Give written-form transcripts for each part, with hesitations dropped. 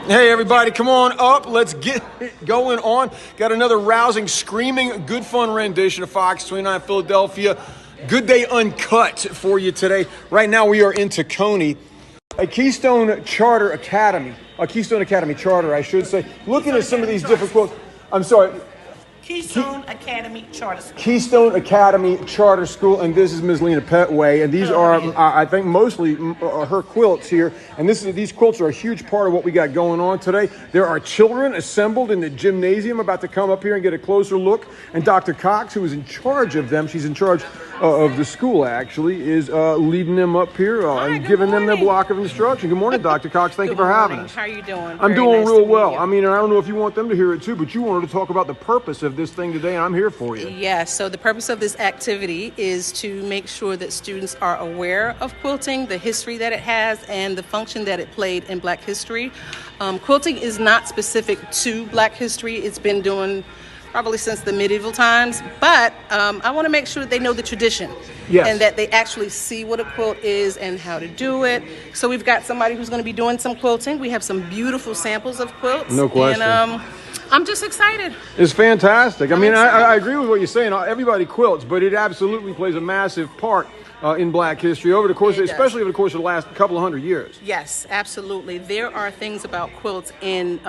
Hey everybody, come on up. Let's get it going on. Got another rousing, screaming, good fun rendition of Fox 29 Philadelphia. Good Day Uncut for you today. Right now we are in Tacony, a Keystone Charter Academy. A Keystone Academy Charter, I should say. Looking at some of these different quotes. I'm sorry. Keystone Academy Charter School. Keystone Academy Charter School, and this is Ms. Lena Petway, and these are, I think, mostly her quilts here, and these quilts are a huge part of what we got going on today. There are children assembled in the gymnasium about to come up here and get a closer look, and Dr. Cox, who is in charge of them, she's in charge of the school, actually, is leading them up here and giving them their block of instruction. Good morning, Dr. Cox. Thank you for having us. How are you doing? I'm doing real well. I mean, I don't know if you want them to hear it too, but you wanted to talk about the purpose of this thing today, and I'm here for you. Yes, so the purpose of this activity is to make sure that students are aware of quilting, the history that it has, and the function that it played in Black history. Quilting is not specific to Black history. It's been doing probably since the medieval times, but I want to make sure that they know the tradition. Yes. And that they actually see what a quilt is and how to do it. So we've got somebody who's going to be doing some quilting. We have some beautiful samples of quilts. No question. And I'm just excited. It's fantastic. I mean, I agree with what you're saying. Everybody quilts, but it absolutely plays a massive part in Black history over the course, especially over the course of the last couple of hundred years. Yes, absolutely. There are things about quilts in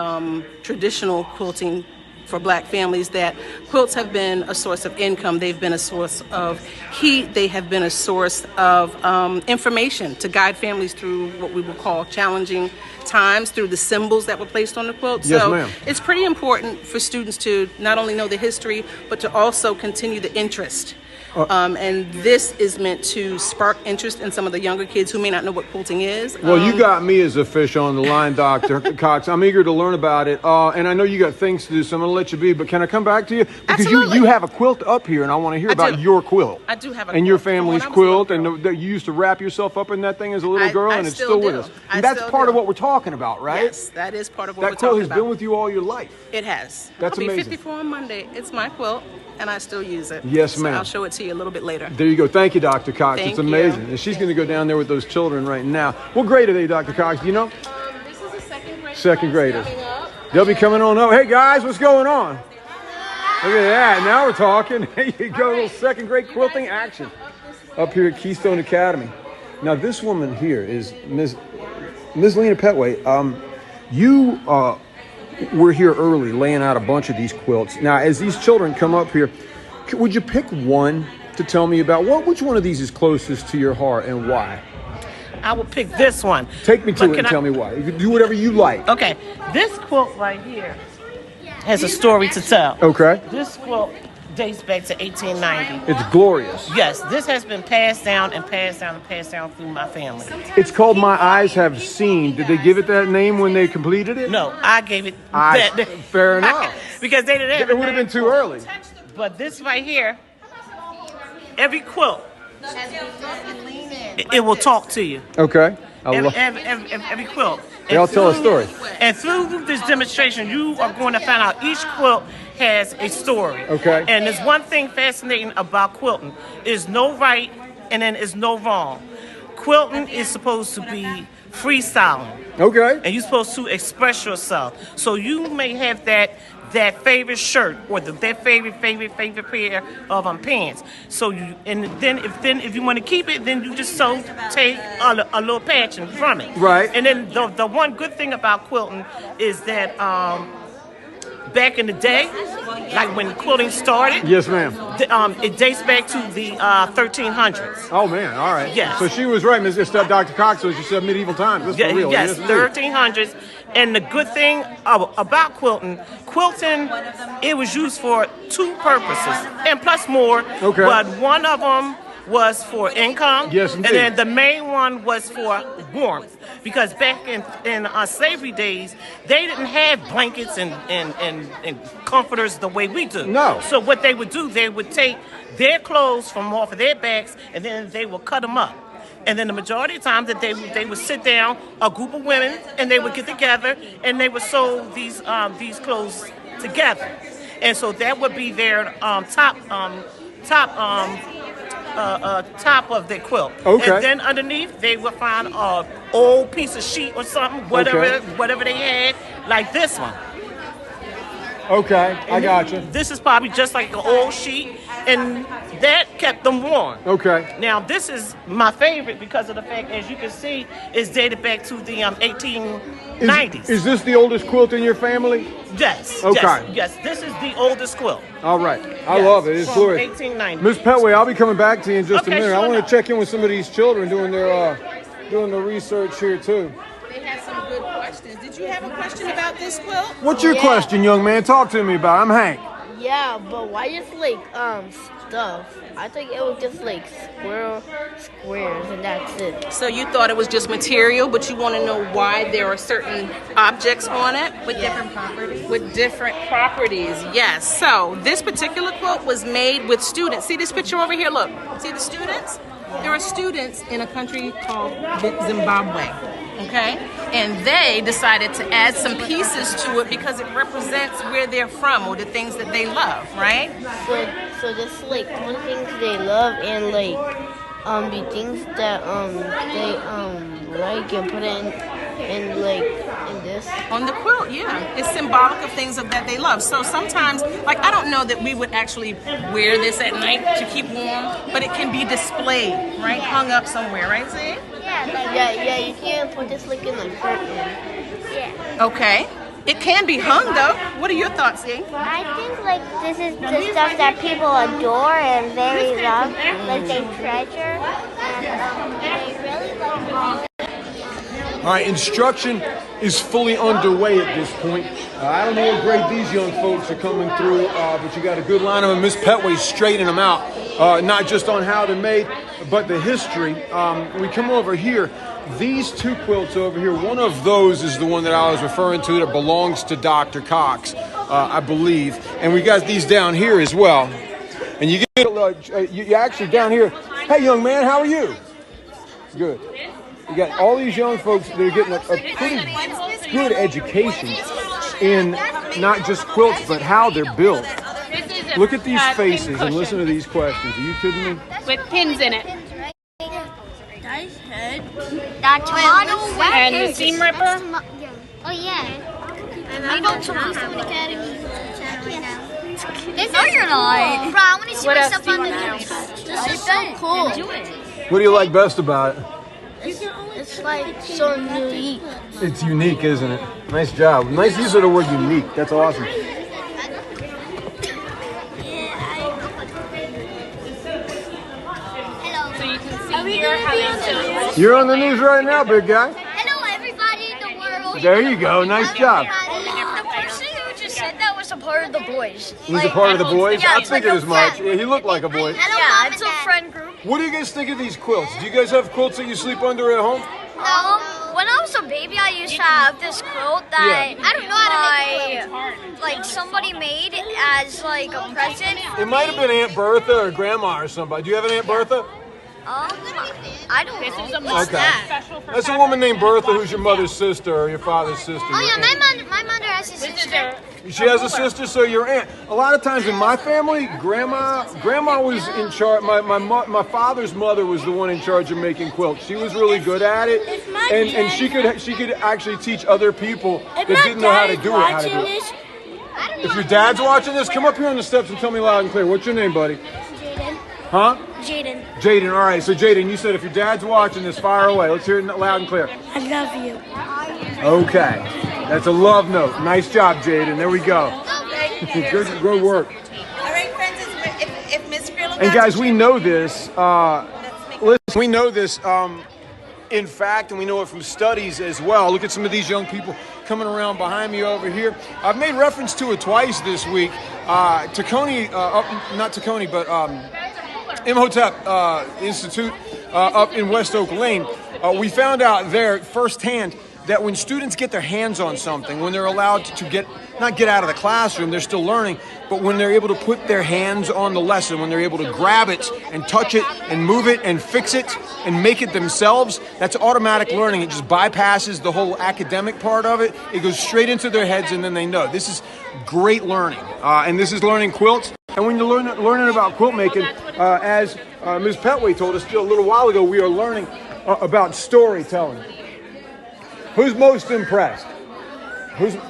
traditional quilting for Black families that quilts have been a source of income. They've been a source of heat. They have been a source of information to guide families through what we would call challenging times through the symbols that were placed on the quilt. Yes, so ma'am. It's pretty important for students to not only know the history, but to also continue the interest. And this is meant to spark interest in some of the younger kids who may not know what quilting is. Well, you got me as a fish on the line, Dr. Cox. I'm eager to learn about it. And I know you got things to do, so I'm going to let you be. But can I come back to you? Because you have a quilt up here, and I want to hear about your quilt. I do have a quilt. And your family's quilt, and you used to wrap yourself up in that thing as a little girl, and it's still with us. And that's part of what we're talking about, right? Yes, that is part of what we're talking about. That quilt has been with you all your life. It has. That's amazing. I'll be 54 on Monday. It's my quilt, and I still use it. Yes, ma'am. So I'll show it to you a little bit later. There you go. Thank you, Dr. Cox. Thank it's amazing. you. And she's going to go down there with those children right now. What grade are they, Dr. Cox? Do you know? This is a second grade. Second graders. They'll be coming on up. Hey, guys, what's going on? Look at that. Now we're talking. There you go. A little second grade quilting action up here at Keystone Academy. Now, this woman here is Ms. Lena Petway. You were here early laying out a bunch of these quilts. Now, as these children come up here, would you pick one to tell me about? Which one of these is closest to your heart and why? I will pick this one. Take me to it and tell me why. You can do whatever you like. Okay. This quilt right here has a story to tell. Okay. This quilt dates back to 1890. It's glorious. Yes, this has been passed down and passed down and passed down through my family. It's called My Eyes Have Seen. Did they give it that name when they completed it? No, I gave it that. Fair enough. Because they didn't have it. Would have been too early. But this right here, every quilt, it will talk to you. Okay. Every quilt. They all tell a story. And through this demonstration, you are going to find out each quilt has a story. Okay. And there's one thing fascinating about quilting. There's no right and then there's no wrong. Quilting is supposed to be freestyling. Okay. And you're supposed to express yourself. So you may have that favorite shirt or that favorite pair of pants. So if you want to keep it, then you just take a little patch from it. Right. And then the one good thing about quilting is that back in the day, like when quilting started. Yes, ma'am. It dates back to the 1300s. Oh man, all right. Yes. So she was right, Ms. Dr. Cox. So she said medieval times. This is for real. Yes, 1300s. And the good thing about quilting, it was used for two purposes, and plus more. Okay. But one of them was for income. Yes, indeed. And then the main one was for warmth. Because back in slavery days, they didn't have blankets and comforters the way we do. No. So what they would do, they would take their clothes from off of their backs, and then they would cut them up. And then the majority of the time that they would sit down, a group of women, and they would get together, and they would sew these clothes together. And so that would be their top top of the quilt. Okay. And then underneath, they would find a old piece of sheet or something, whatever they had, like this one. Okay, I got you. This is probably just like an old sheet, and that kept them warm. Okay. Now, this is my favorite because of the fact, as you can see, it's dated back to the 1890s. Is this the oldest quilt in your family? Yes. Okay. Yes. This is the oldest quilt. All right. I Yes, love it. It's from glorious. 1890. Miss Petway, I'll be coming back to you in just a Okay, minute. sure I want to enough. check in with some of these children doing the research here too. They had some good questions. Did you have a question about this quilt? What's your question, young man? Talk to me about it. I'm Hank. Yeah, but why just like stuff? I think it was just like squares and that's it. So you thought it was just material, but you want to know why there are certain objects on it with different properties. With different properties, yes. So this particular quilt was made with students. See this picture over here? Look, see the students? There are students in a country called Zimbabwe. Okay, and they decided to add some pieces to it because it represents where they're from or the things that they love, right? So just like one things they love and like the things that they like and put in like in this. On the quilt, yeah. It's symbolic of things that they love. So sometimes, like, I don't know that we would actually wear this at night to keep warm, but it can be displayed, right? Hung up somewhere, right, see? Yeah, you can't put this like in the curtain. Yeah. Okay. It can be hung, though. What are your thoughts, see? I think like this is the stuff that people adore and very love, like they treasure, and they really like. All right, instruction is fully underway at this point. I don't know what grade these young folks are coming through, but you got a good line of them. Miss Petway straightening them out, not just on how they're made, but the history. We come over here. These two quilts over here, one of those is the one that I was referring to that belongs to Dr. Cox, I believe. And we got these down here as well. And you get, you actually down here. Hey, young man, how are you? Good. You got all these young folks that are getting a pretty good education in not just quilts, but how they're built. Look at these faces and listen to these questions. Are you kidding me? With pins in it. Nice head. That's model And the seam ripper. Oh yeah. And I don't to Keystone Academy channel right now. No, you're not. Bro, I want to see What else myself do you on the want news. This is so cool. What do you like best about it? It's like so unique. It's unique, isn't it? Nice job. Nice use of the word unique. That's awesome. So you can see here how they do. You're on the news right now, big guy. Hello, everybody in the world. There you go. Nice job. The person who just said that was a part of the boys. He's a part of the boys? Yeah, I it's like figured a as much. friend. Yeah, he looked like a boy. Yeah, it's a friend group. What do you guys think of these quilts? Do you guys have quilts that you sleep under at home? When I was a baby, I used to have this quilt that I don't know how to make quilt. Like somebody made as like a present. It might have been Aunt Bertha or Grandma or somebody. Do you have an Aunt Bertha? I don't This is know. a more Okay. special for That's a woman named Bertha who's your mother's sister or your father's sister. Oh your yeah, aunt. my mother has a This is sister. their She has a sister, so your aunt. A lot of times in my family, grandma was in charge. My father's mother was the one in charge of making quilts. She was really good at it, and she could actually teach other people that didn't know how to do it how to do it. If your dad's watching this, come up here on the steps and tell me loud and clear. What's your name, buddy? Jaden. Huh? Jaden. Jaden. All right. So Jaden, you said if your dad's watching this, fire away. Let's hear it loud and clear. I love you. Okay. That's a love note. Nice job, Jaden. There we go. Good work. All right, friends, if Miss Grillo And guys, we know this. Listen, we know this. In fact, and we know it from studies as well. Look at some of these young people coming around behind me over here. I've made reference to it twice this week. Tacony, not Tacony, but Imhotep Institute up in West Oak Lane. We found out there firsthand that when students get their hands on something, when they're allowed to not get out of the classroom, they're still learning, but when they're able to put their hands on the lesson, when they're able to grab it and touch it and move it and fix it and make it themselves, that's automatic learning. It just bypasses the whole academic part of it. It goes straight into their heads and then they know. This is great learning. And this is learning quilts. And when you're learning about quilt making, as Ms. Petway told us just a little while ago, we are learning about storytelling. Who's most impressed?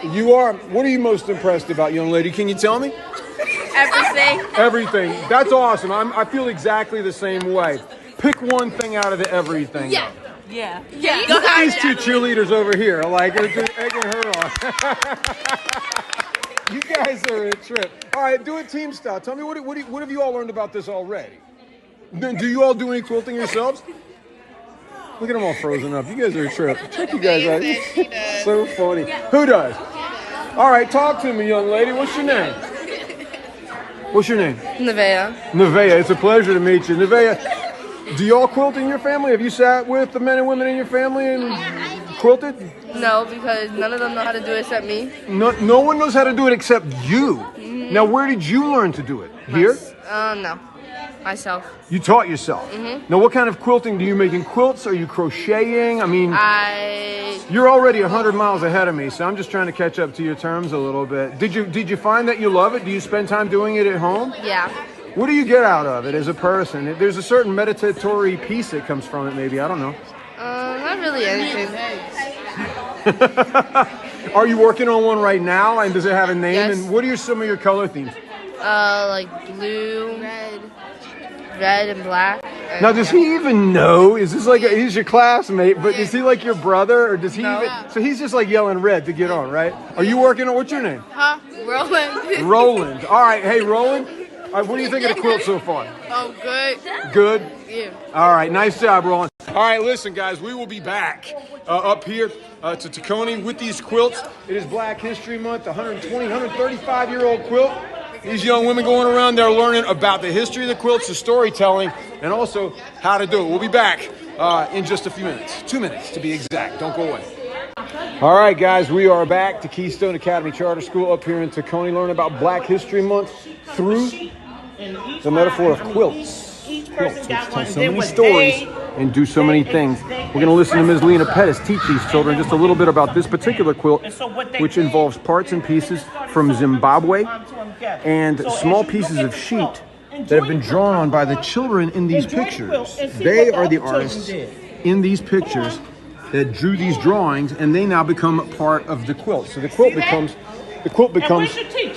You are. What are you most impressed about, young lady? Can you tell me? Everything. Everything. That's awesome. I feel exactly the same way. Pick one thing out of the everything. Yeah. Yeah. Yeah. These two cheerleaders over here are like egging her on. You guys are a trip. All right, do it team style. Tell me what have you all learned about this already? Do you all do any quilting yourselves? Look at them all frozen up. You guys are a trip. Check you guys out. So funny. Who does? All right, talk to me, young lady. What's your name? What's your name? Nevaeh. Nevaeh. It's a pleasure to meet you. Nevaeh, do y'all quilt in your family? Have you sat with the men and women in your family and quilted? No, because none of them know how to do it except me. No one knows how to do it except you. Mm-hmm. Now, where did you learn to do it? Here? No. Myself. You taught yourself. Mm-hmm. Now, what kind of quilting do you make in quilts? Are you crocheting? I mean, you're already 100 miles ahead of me, so I'm just trying to catch up to your terms a little bit. Did you find that you love it? Do you spend time doing it at home? Yeah. What do you get out of it as a person? There's a certain meditatory piece that comes from it, maybe. I don't know. Not really anything. Are you working on one right now? And does it have a name? Yes. And what are some of your color themes? Like blue, red and black. And Now, does he even know? Is this like he's your classmate, but is he like your brother, or does he even? So he's just like yelling red to get on, right? Are you working on? What's your name? Huh? Roland. Roland. All right. Hey, Roland. All right, what do you think of the quilt so far? Oh, good. Good? Yeah. All right, nice job, Roland. All right, listen, guys, we will be back up here to Tacony with these quilts. It is Black History Month, 120, 135-year-old quilt. These young women going around there learning about the history of the quilts, the storytelling, and also how to do it. We'll be back in just a few minutes. 2 minutes, to be exact. Don't go away. All right, guys, we are back to Keystone Academy Charter School up here in Tacony, learning about Black History Month through the metaphor of quilts. Quilts, which tell so many stories and do so many things. We're going to listen to Ms. Lena Pettis teach these children just a little bit about this particular quilt, which involves parts and pieces from Zimbabwe and small pieces of sheet that have been drawn on by the children in these pictures. They are the artists in these pictures that drew these drawings, and they now become part of the quilt. So the quilt becomes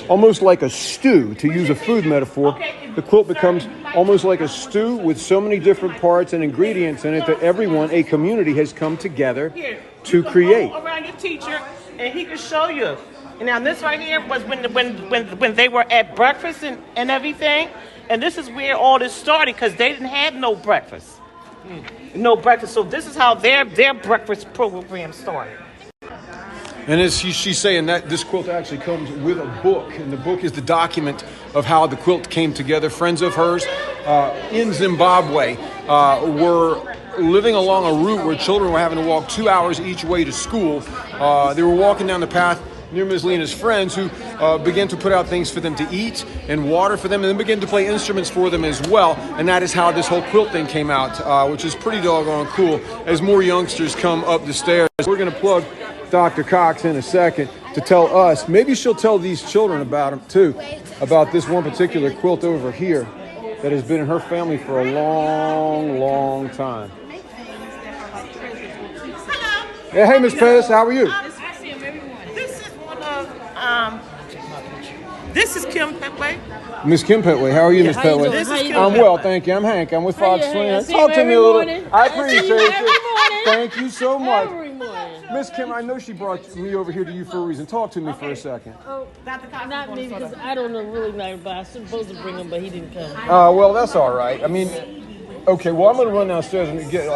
almost like a stew, to use a food metaphor. The quilt becomes almost like a stew with so many different parts and ingredients in it that everyone, a community, has come together to create. Go around your teacher, and he can show you. And now this right here was when they were at breakfast and everything, and this is where all this started because they didn't have no breakfast. No breakfast. So this is how their breakfast program started. And as she's saying that this quilt actually comes with a book, and the book is the document of how the quilt came together. Friends of hers in Zimbabwe were living along a route where children were having to walk 2 hours each way to school. They were walking down the path near Ms. Lena's friends, who began to put out things for them to eat and water for them, and then began to play instruments for them as well. And that is how this whole quilt thing came out, which is pretty doggone cool. As more youngsters come up the stairs, we're going to plug Dr. Cox in a second to tell us, maybe she'll tell these children about them too, about this one particular quilt over here that has been in her family for a long, long time. Yeah, hey, Miss Pettis, how are you? This is one of this is Kim Petway. Miss Kim Petway, how are you, Miss how you Petway? doing? This is Kim I'm well, Petway. thank you. I'm Hank. I'm with Fox Hey, Sling. I see Talk you to me a every little. morning. I I see appreciate you it. every morning. Thank you so much. Every morning. Miss Kim, I know she brought me over here to you for a reason. Talk to me for a second. Oh, not me because I don't know really know, but I was supposed to bring him, but he didn't come. Well, that's all right. I mean, okay, well, I'm going to run downstairs and get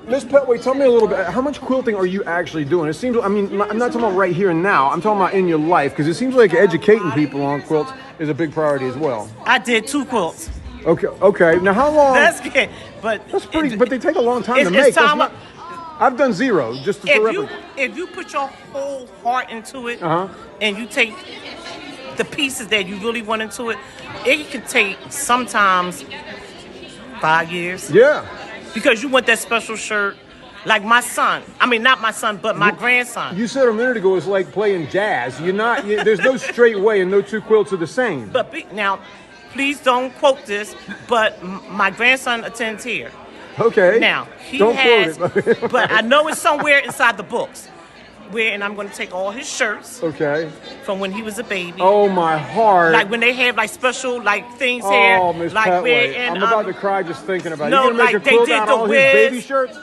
Miss Petway, tell me a little bit, how much quilting are you actually doing? It seems, I mean, I'm not talking about right here and now. I'm talking about in your life, because it seems like educating people on quilts is a big priority as well. I did 2 quilts. Okay. Now, how long? That's good, but That's pretty, but they take a long time to make. It's time. I've done 0, just for If you put your whole heart into it, and you take the pieces that you really want into it, it can take sometimes 5 years. Yeah. Because you want that special shirt, Like my son. I mean, not my son, but my grandson. You said a minute ago it's like playing jazz. You're not. There's no straight way, and no two quilts are the same. But now, please don't quote this, but my grandson attends here. Okay. Now, he don't has, quote it. but I know it's somewhere inside the books. And I'm going to take all his shirts. Okay. From when he was a baby. Oh, my heart. Like when they have like special like things oh, here. Oh, Miss like Petway. I'm about to cry just thinking about it. No, You're going to make like a quilt they did out the of all his wigs. baby shirts?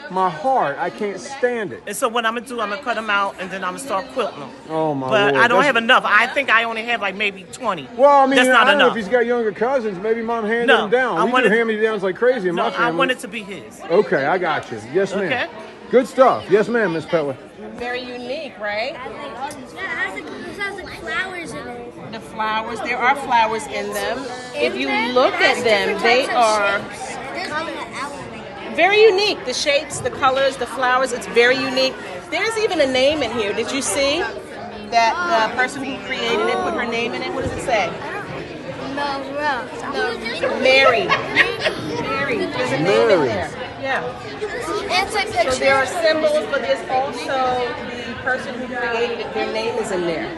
My heart. I can't stand it. And so what I'm going to do, I'm going to cut them out and then I'm going to start quilting them. Oh, my But Lord. I don't have enough. I think I only have like maybe 20. Well, I mean, that's not I don't know enough. if he's got younger cousins. Maybe Mom handed No, him down. I We wanted do hand-me-downs like crazy in my No, family. I want it to be his. Okay, I got you. Yes, ma'am. Okay. Good stuff. Yes, ma'am, Miss Petway. Very unique, right? This has like flowers in it. The flowers, there are flowers in them. If you look at them, they are very unique. The shapes, the colors, the flowers, it's very unique. There's even a name in here. Did you see that the person who created it put her name in it? What does it say? No. Mary. Mary. There's a name in there. Yeah. It's like So there are symbols, but there's also the person who created it. Their name is in there.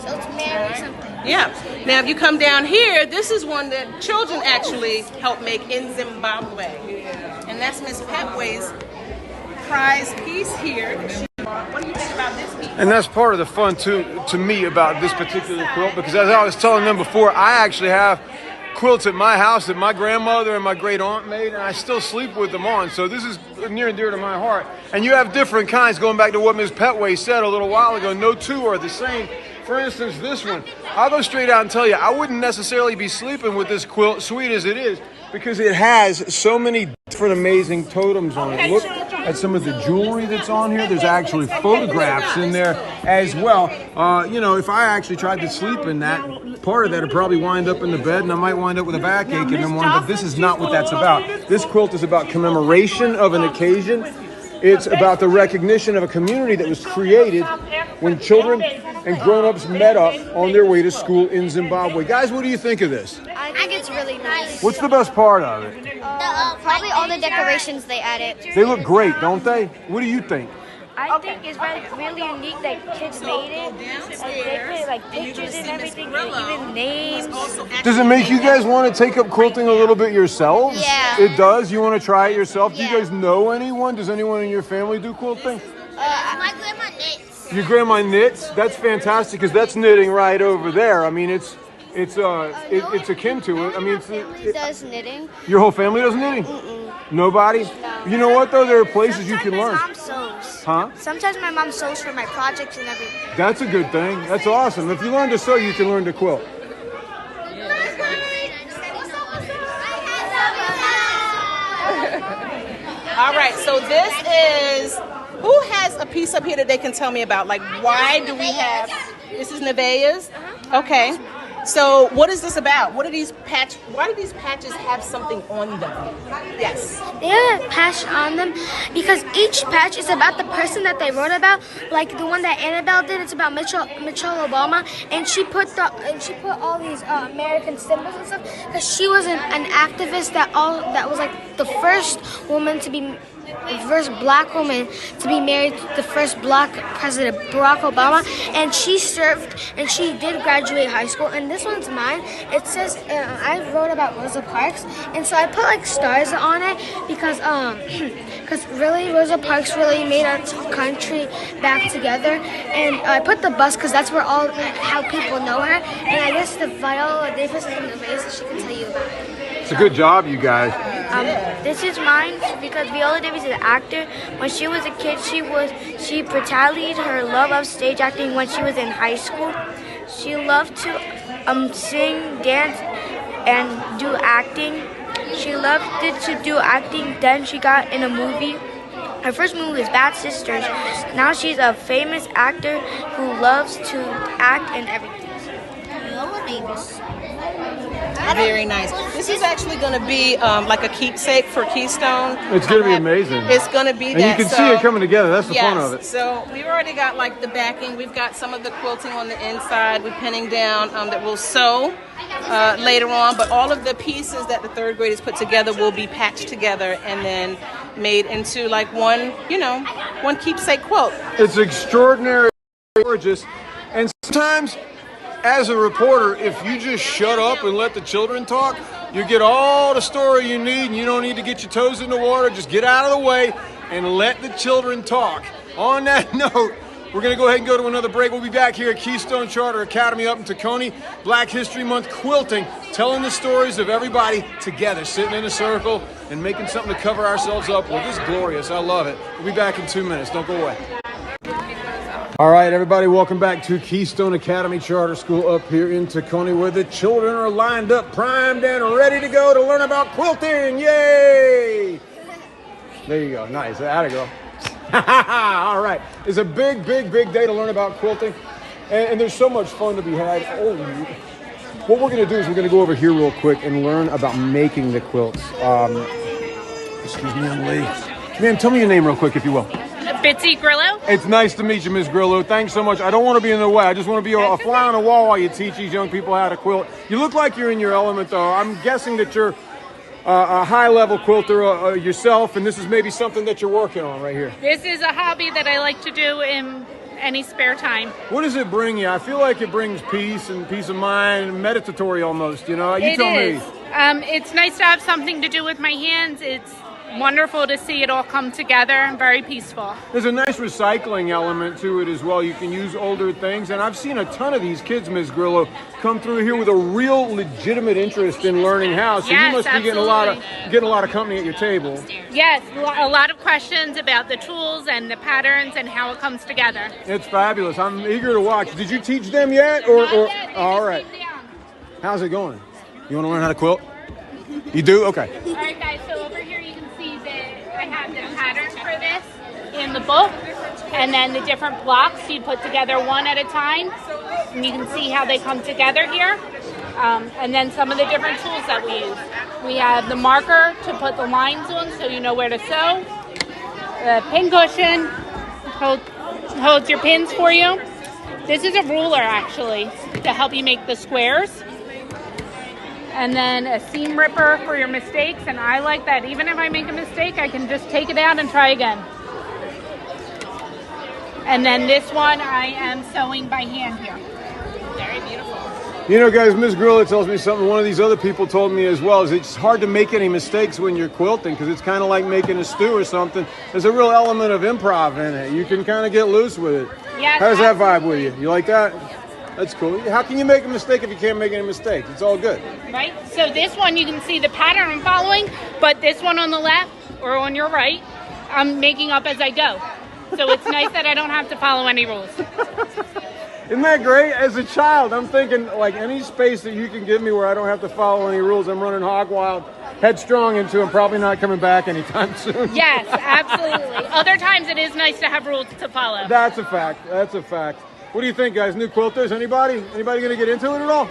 So it's Mary something. Yeah. Now, if you come down here, this is one that children actually help make in Zimbabwe. And that's Miss Petway's prize piece here. What do you think about this piece? And that's part of the fun, to me, about this particular quilt, because as I was telling them before, I actually have quilts at my house that my grandmother and my great aunt made, and I still sleep with them on. So this is near and dear to my heart. And you have different kinds, going back to what Ms. Petway said a little while ago. No two are the same. For instance, this one, I'll go straight out and tell you, I wouldn't necessarily be sleeping with this quilt, sweet as it is, because it has so many different amazing totems on it. Look at some of the jewelry that's on here. There's actually photographs in there as well. You know, if I actually tried to sleep in that, part of that would probably wind up in the bed, and I might wind up with a backache and then one. But this is not what that's about. This quilt is about commemoration of an occasion. It's about the recognition of a community that was created when children and grown-ups met up on their way to school in Zimbabwe. Guys, what do you think of this? I think it's really nice. What's the best part of it? Probably all the decorations they added. They look great, don't they? What do you think? I think it's really unique that kids made it. They put like pictures and everything, and even names. Does it make you guys want to take up quilting a little bit yourselves? Yeah. It does? You want to try it yourself? Do Yeah. you guys know anyone? Does anyone in your family do quilting? My grandma knits. Your grandma knits? That's fantastic, because that's knitting right over there. I mean, it's akin to it. I mean, Family does knitting. your whole family does knitting? Nobody? You know what, though? There are places you can learn. My mom sews. Huh? Sometimes my mom sews for my projects and everything. That's a good thing. That's awesome. If you learn to sew, you can learn to quilt. All right, so this is, who has a piece up here that they can tell me about? Like, why do we have, this is Nevaeh's? Okay. So what is this about? What are these why do these patches have something on them? Yes. They have a patch on them because each patch is about the person that they wrote about. Like the one that Annabelle did, it's about Michelle Obama, and she put all these American symbols and stuff because she was an activist that was like the first woman to be. The first black woman to be married to the first black president, Barack Obama, and she served and she did graduate high school. And this one's mine. It says I wrote about Rosa Parks, and so I put like stars on it because really Rosa Parks really made our country back together. And I put the bus because that's where how people know her. And I guess the Viola Davis is in the base, so she can tell you about it. It's a good job, you guys. This is mine because Viola Davis is an actor. When she was a kid, she retaliated her love of stage acting when she was in high school. She loved to sing, dance, and do acting. She loved to do acting. Then she got in a movie. Her first movie was Bad Sisters. Now she's a famous actor who loves to act and everything. Viola Davis. Very nice. This is actually going to be like a keepsake for Keystone. It's going to be amazing. It's going to be and that. You can see it coming together. That's the fun of it. So we've already got like the backing. We've got some of the quilting on the inside. We're pinning down that we'll sew later on. But all of the pieces that the third graders put together will be patched together and then made into like one, one keepsake quilt. It's extraordinary, gorgeous, and sometimes, as a reporter, if you just shut up and let the children talk, you get all the story you need, and you don't need to get your toes in the water. Just get out of the way and let the children talk. On that note, we're going to go ahead and go to another break. We'll be back here at Keystone Charter Academy up in Tacony. Black History Month quilting, telling the stories of everybody together, sitting in a circle and making something to cover ourselves up with. It's glorious. I love it. We'll be back in 2 minutes. Don't go away. All right, everybody, welcome back to Keystone Academy Charter School up here in Tacony, where the children are lined up, primed, and ready to go to learn about quilting. Yay! There you go. Nice. Atta girl. All right. It's a big, big, big day to learn about quilting, and there's so much fun to be had. Oh, what we're going to do is we're going to go over here real quick and learn about making the quilts. Excuse me, young lady. Ma'am, tell me your name real quick, if you will. Bitsy Grillo. It's nice to meet you, Ms. Grillo. Thanks so much. I don't want to be in the way. I just want to be a fly on the wall while you teach these young people how to quilt. You look like you're in your element, though. I'm guessing that you're a high-level quilter yourself, and this is maybe something that you're working on right here. This is a hobby that I like to do in any spare time. What does it bring you? I feel like it brings peace and peace of mind, meditatory almost, you know? You tell me. It's nice to have something to do with my hands. It's wonderful to see it all come together and very peaceful. There's a nice recycling element to it as well. You can use older things, and I've seen a ton of these kids, Ms. Grillo, come through here with a real legitimate interest in learning how. So yes, you must be getting a lot of company at your table. Yes, a lot of questions about the tools and the patterns and how it comes together. It's fabulous. I'm eager to watch. Did you teach them yet? Or all right. How's it going? You want to learn how to quilt? You do? Okay. All right, guys. So over here you can see that I have the patterns for this in the book, and then the different blocks you put together one at a time, and you can see how they come together here. And then some of the different tools that we use. We have the marker to put the lines on so you know where to sew. The pin cushion holds your pins for you. This is a ruler actually to help you make the squares. And then a seam ripper for your mistakes, and I like that. Even if I make a mistake, I can just take it out and try again. And then this one I am sewing by hand here. Very beautiful. You know, guys, Ms. Grillo tells me something one of these other people told me as well, is it's hard to make any mistakes when you're quilting because it's kind of like making a stew or something. There's a real element of improv in it. You can kind of get loose with it. Yes, how does that vibe with you? You like that? That's cool. How can you make a mistake if you can't make any mistakes? It's all good. Right? So this one, you can see the pattern I'm following, but this one on the left or on your right, I'm making up as I go. So it's nice that I don't have to follow any rules. Isn't that great? As a child, I'm thinking like any space that you can give me where I don't have to follow any rules, I'm running hog wild, headstrong into and probably not coming back anytime soon. Yes, absolutely. Other times it is nice to have rules to follow. That's a fact. That's a fact. What do you think, guys? New quilters? Anybody going to get into it at all?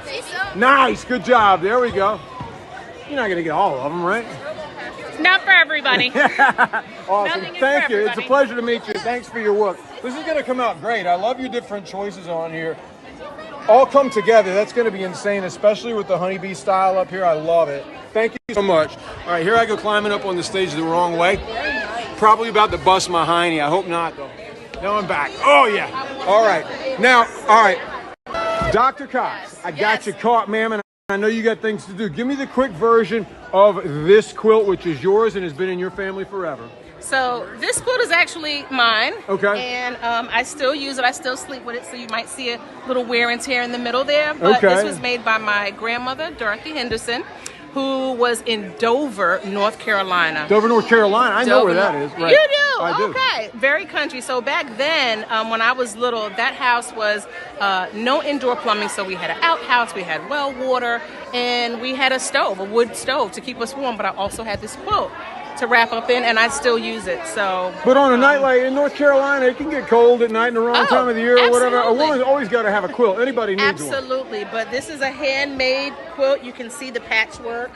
Say so. Nice. Good job. There we go. You're not going to get all of them, right? Not for everybody. Awesome. Nothing is Thank for you. It's everybody. a pleasure to meet you. Thanks for your work. This is going to come out great. I love your different choices on here. All come together. That's going to be insane, especially with the honeybee style up here. I love it. Thank you so much. All right, here I go climbing up on the stage the wrong way. Probably about to bust my hiney. I hope not, though. Now I'm back. Oh, yeah. All right. Now, all right. Dr. Cox, I got you caught, ma'am, and I know you got things to do. Give me the quick version of this quilt, which is yours and has been in your family forever. So this quilt is actually mine. Okay. And I still use it. I still sleep with it, so you might see a little wear and tear in the middle there. But Okay. This was made by my grandmother, Dorothy Henderson, who was in Dover, North Carolina. Dover, North Carolina. I know where that is. Right. You do? I do. Okay. Very country. So back then, when I was little, that house was no indoor plumbing. So we had an outhouse, we had well water, and we had a stove, a wood stove to keep us warm. But I also had this quilt to wrap up in, and I still use it. So. But on a night like in North Carolina, it can get cold at night in the wrong time of the year or whatever. A absolutely. woman's always got to have a quilt. Anybody needs one. Absolutely, but this is a handmade quilt. You can see the patchwork,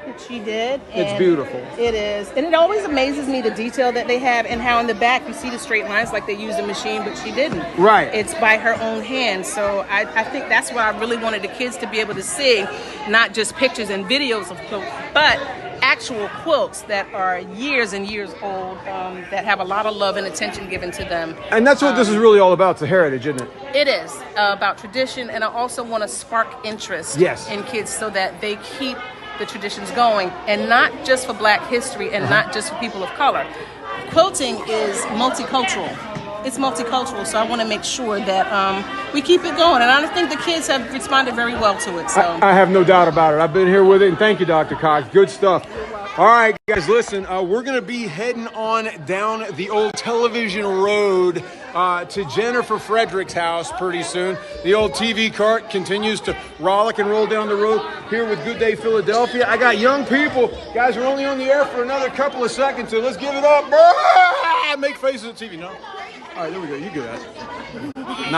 that she did. It's and beautiful. It is. And it always amazes me the detail that they have and how in the back you see the straight lines like they used a machine, but she didn't. Right. It's by her own hand. So I think that's what I really wanted the kids to be able to see, not just pictures and videos of quilts, but actual quilts that are years and years old, that have a lot of love and attention given to them. And that's what this is really all about. It's the heritage, isn't it? It is about tradition, and I also want to spark interest in kids so that they keep the traditions going, and not just for Black history and not just for people of color. Quilting is multicultural. It's multicultural, so I want to make sure that we keep it going, and I think the kids have responded very well to it. So I have no doubt about it. I've been here with it, and thank you, Dr. Cox. Good stuff. All right, guys, listen, we're going to be heading on down the old television road to Jennifer Frederick's house pretty soon. The old TV cart continues to rollick and roll down the road here with Good Day Philadelphia. I got young people. Guys, we're only on the air for another couple of seconds, so let's give it up. Make faces at TV, no? All right, there we go. You get that.